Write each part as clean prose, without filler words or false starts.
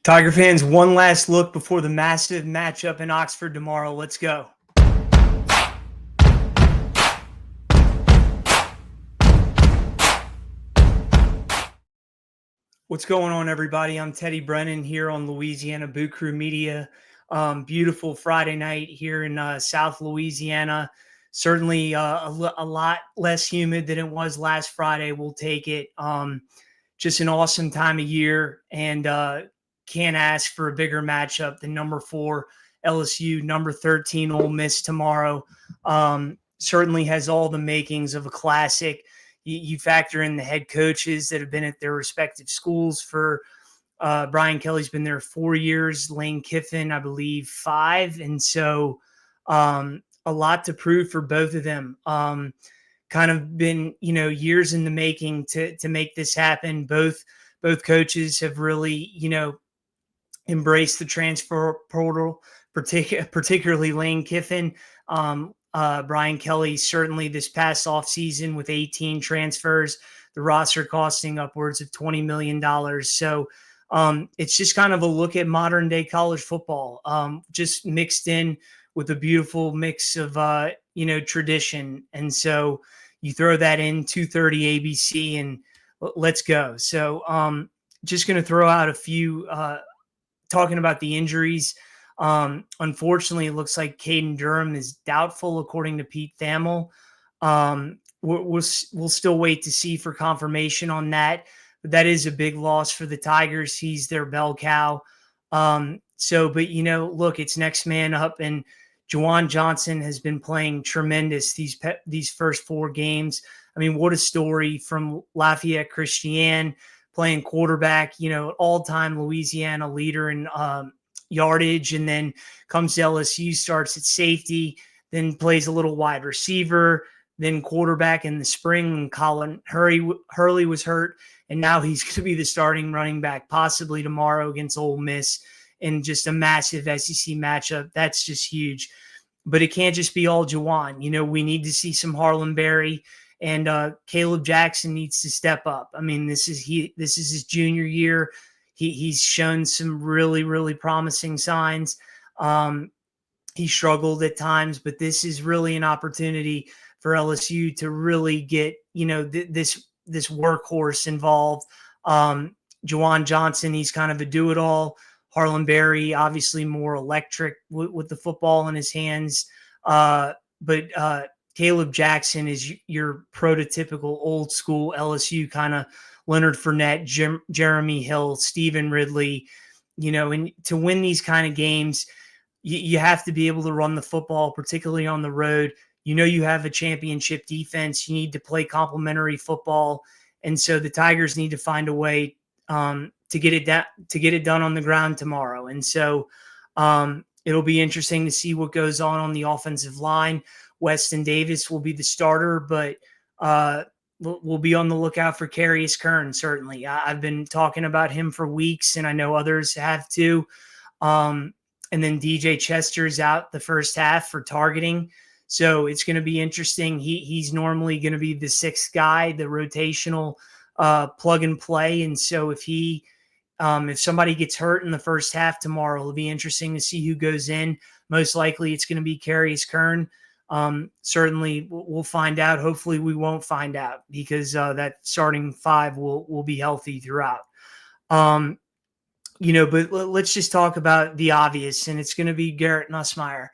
Tiger fans, one last look before the massive matchup in Oxford tomorrow. Let's go. What's going on, everybody? I'm Teddy Brennan here on Louisiana Boot Crew Media. Beautiful Friday night here in South Louisiana. Certainly a lot less humid than it was last Friday. We'll take it. Just an awesome time of year, and can't ask for a bigger matchup than number 4 LSU, number 13 Ole Miss tomorrow. Certainly has all the makings of a classic. You factor in the head coaches that have been at their respective schools for Brian Kelly's been there 4 years, Lane Kiffin, I believe, 5. And so a lot to prove for both of them. Kind of been, years in the making to make this happen. Both coaches have really, embraced the transfer portal, particularly Lane Kiffin. Brian Kelly, certainly this past offseason with 18 transfers, the roster costing upwards of $20 million. So it's just kind of a look at modern day college football, just mixed in with a beautiful mix of, tradition. And so you throw that in 2:30 ABC and let's go. So just going to throw out a few, talking about the injuries. Unfortunately, it looks like Caden Durham is doubtful, according to Pete Thamel. We'll still wait to see for confirmation on that. But that is a big loss for the Tigers. He's their bell cow. But look, it's next man up, and Juwan Johnson has been playing tremendous these first 4 games. I mean, what a story from Lafayette Christian, playing quarterback, all-time Louisiana leader in yardage, and then comes to LSU, starts at safety, then plays a little wide receiver, then quarterback in the spring when Colin Hurley was hurt, and now he's going to be the starting running back possibly tomorrow against Ole Miss in just a massive SEC matchup. That's just huge. But it can't just be all Juwan. We need to see some Harlan Berry, and Caleb Jackson needs to step up. I mean, this is his junior year. He's shown some really, really promising signs. He struggled at times, but this is really an opportunity for LSU to really get, this workhorse involved. Juwan Johnson, he's kind of a do-it-all. Harlan Berry, obviously more electric with the football in his hands. But Caleb Jackson is your prototypical old school LSU kind of Leonard Fournette, Jeremy Hill, Stephen Ridley, and to win these kind of games, you have to be able to run the football, particularly on the road. You have a championship defense. You need to play complementary football. And so the Tigers need to find a way to get it done on the ground tomorrow. And so it'll be interesting to see what goes on the offensive line. Weston Davis will be the starter, but we'll be on the lookout for Carius Kern, certainly. I've been talking about him for weeks, and I know others have too. And then DJ Chester's out the first half for targeting. So it's going to be interesting. He's normally going to be the 6th guy, the rotational plug and play. And so if somebody gets hurt in the first half tomorrow, it'll be interesting to see who goes in. Most likely it's going to be Carius Kern. Certainly we'll find out. Hopefully we won't find out because that starting 5 will be healthy throughout. But let's just talk about the obvious, and it's going to be Garrett Nussmeier.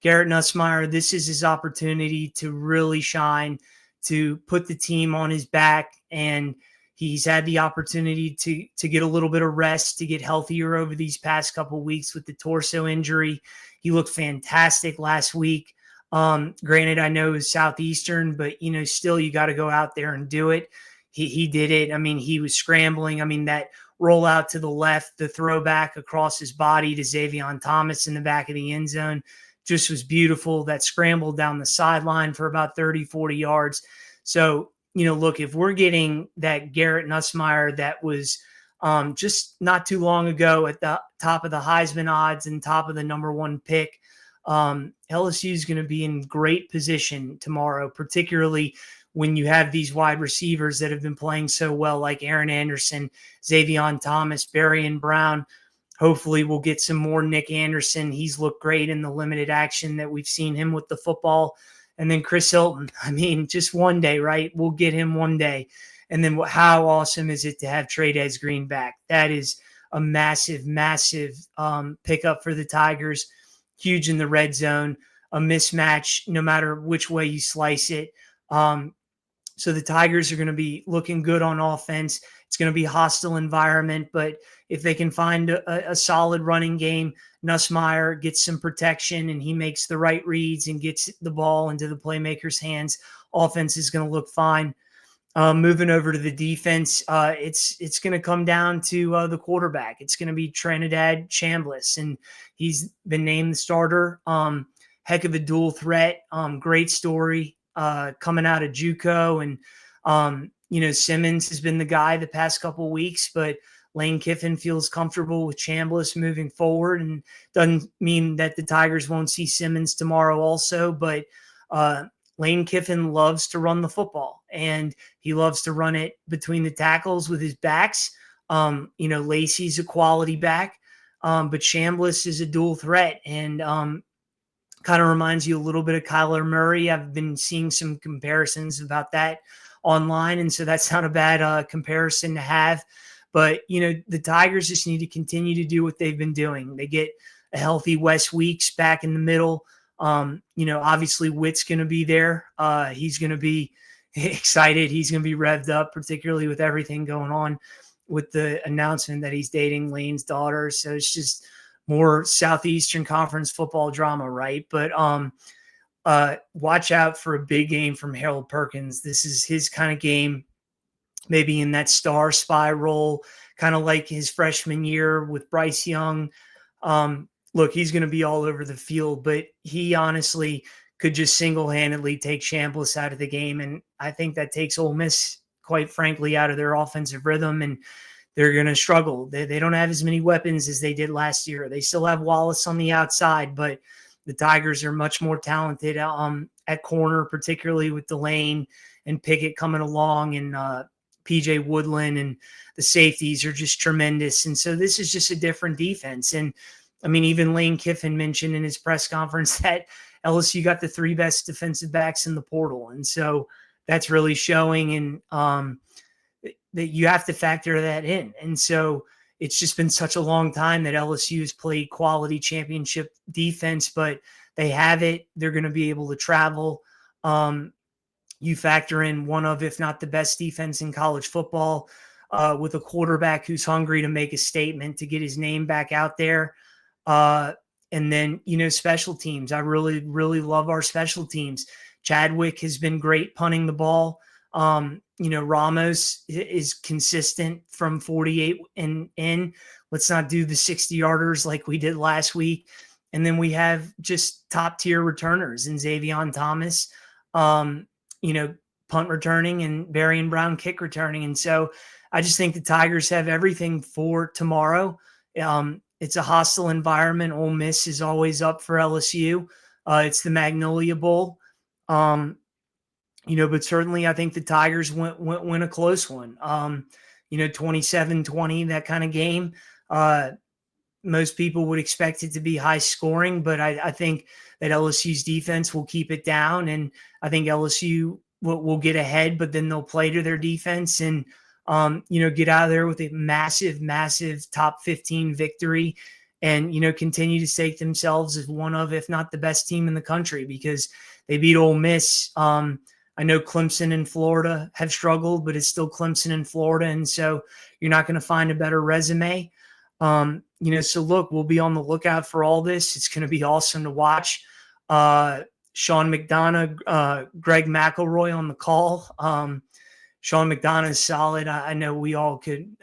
Garrett Nussmeier, this is his opportunity to really shine, to put the team on his back, and he's had the opportunity to get a little bit of rest, to get healthier over these past couple of weeks with the torso injury. He looked fantastic last week. Granted, I know it's Southeastern, but still you got to go out there and do it. He did it. I mean, he was scrambling. I mean, that rollout to the left, the throwback across his body to Xavion Thomas in the back of the end zone just was beautiful. That scramble down the sideline for about 30, 40 yards. So, look, if we're getting that Garrett Nussmeier that was just not too long ago at the top of the Heisman odds and top of the number 1 pick, LSU is going to be in great position tomorrow, particularly when you have these wide receivers that have been playing so well, like Aaron Anderson, Xavion Thomas, Berrien Brown. hopefully we'll get some more Nick Anderson. He's looked great in the limited action that we've seen him with the football. And then Chris Hilton. I mean, just one day, right? We'll get him one day. And then how awesome is it to have Trades Green back? That is a massive, massive pickup for the Tigers. Huge in the red zone, a mismatch no matter which way you slice it. So the Tigers are going to be looking good on offense. It's going to be a hostile environment, but if they can find a solid running game, Nussmeier gets some protection and he makes the right reads and gets the ball into the playmaker's hands, offense is going to look fine. Moving over to the defense, it's going to come down to the quarterback. It's going to be Trinidad Chambliss, and he's been named the starter. Heck of a dual threat. Great story coming out of JUCO, and Simmons has been the guy the past couple of weeks, but Lane Kiffin feels comfortable with Chambliss moving forward, and doesn't mean that the Tigers won't see Simmons tomorrow also, but Lane Kiffin loves to run the football, and he loves to run it between the tackles with his backs. Lacey's a quality back, but Chambliss is a dual threat, and kind of reminds you a little bit of Kyler Murray. I've been seeing some comparisons about that online, and so that's not a bad comparison to have. But, the Tigers just need to continue to do what they've been doing. They get a healthy Wes Weeks back in the middle. Obviously Witt's going to be there. He's going to be excited. He's going to be revved up, particularly with everything going on with the announcement that he's dating Lane's daughter. So it's just more Southeastern Conference football drama, right? But watch out for a big game from Harold Perkins. This is his kind of game, maybe in that star spy role, kind of like his freshman year with Bryce Young. Look, he's going to be all over the field, but he honestly could just single-handedly take Chambliss out of the game. And I think that takes Ole Miss, quite frankly, out of their offensive rhythm, and they're going to struggle. They don't have as many weapons as they did last year. They still have Wallace on the outside, but the Tigers are much more talented at corner, particularly with Delane and Pickett coming along, and PJ Woodland, and the safeties are just tremendous. And so this is just a different defense. And I mean, even Lane Kiffin mentioned in his press conference that LSU got the 3 best defensive backs in the portal. And so that's really showing, and that you have to factor that in. And so it's just been such a long time that LSU has played quality championship defense, but they have it. They're going to be able to travel. You factor in one of, if not the best defense in college football, with a quarterback who's hungry to make a statement, to get his name back out there. And then, special teams. I really, really love our special teams. Chadwick has been great punting the ball. Ramos is consistent from 48 and in. Let's not do the 60-yarders like we did last week. And then we have just top-tier returners in Xavion Thomas, punt returning, and Barian Brown kick returning. And so I just think the Tigers have everything for tomorrow. It's a hostile environment. Ole Miss is always up for LSU. It's the Magnolia Bowl. But certainly I think the Tigers win a close one. 27-20, that kind of game. Most people would expect it to be high scoring, but I think that LSU's defense will keep it down, and I think LSU will get ahead, but then they'll play to their defense and get out of there with a massive, massive top 15 victory, and, continue to stake themselves as one of, if not the best team in the country, because they beat Ole Miss. I know Clemson and Florida have struggled, but it's still Clemson and Florida. And so you're not going to find a better resume. So look, we'll be on the lookout for all this. It's going to be awesome to watch. Sean McDonough, Greg McElroy on the call. Sean McDonough is solid. I know we all could,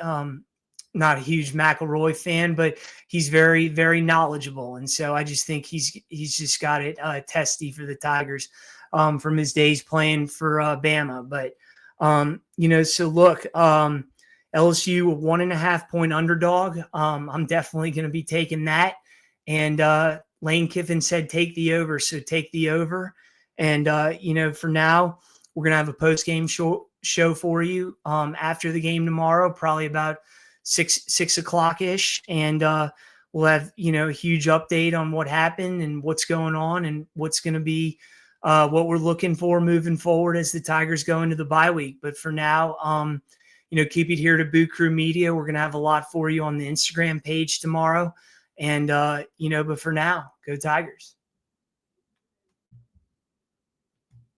not a huge McElroy fan, but he's very, very knowledgeable. And so I just think he's just got it testy for the Tigers from his days playing for Bama. But, so look, LSU, a 1.5 point underdog. I'm definitely going to be taking that. And Lane Kiffin said, take the over. So take the over. And, for now, we're going to have a post-game show for you after the game tomorrow, probably about six o'clock ish, and we'll have a huge update on what happened and what's going on and what's going to be what we're looking for moving forward as the Tigers go into the bye week. But for now, keep it here to Boo Crew Media. We're going to have a lot for you on the Instagram page tomorrow. And, but for now, go Tigers.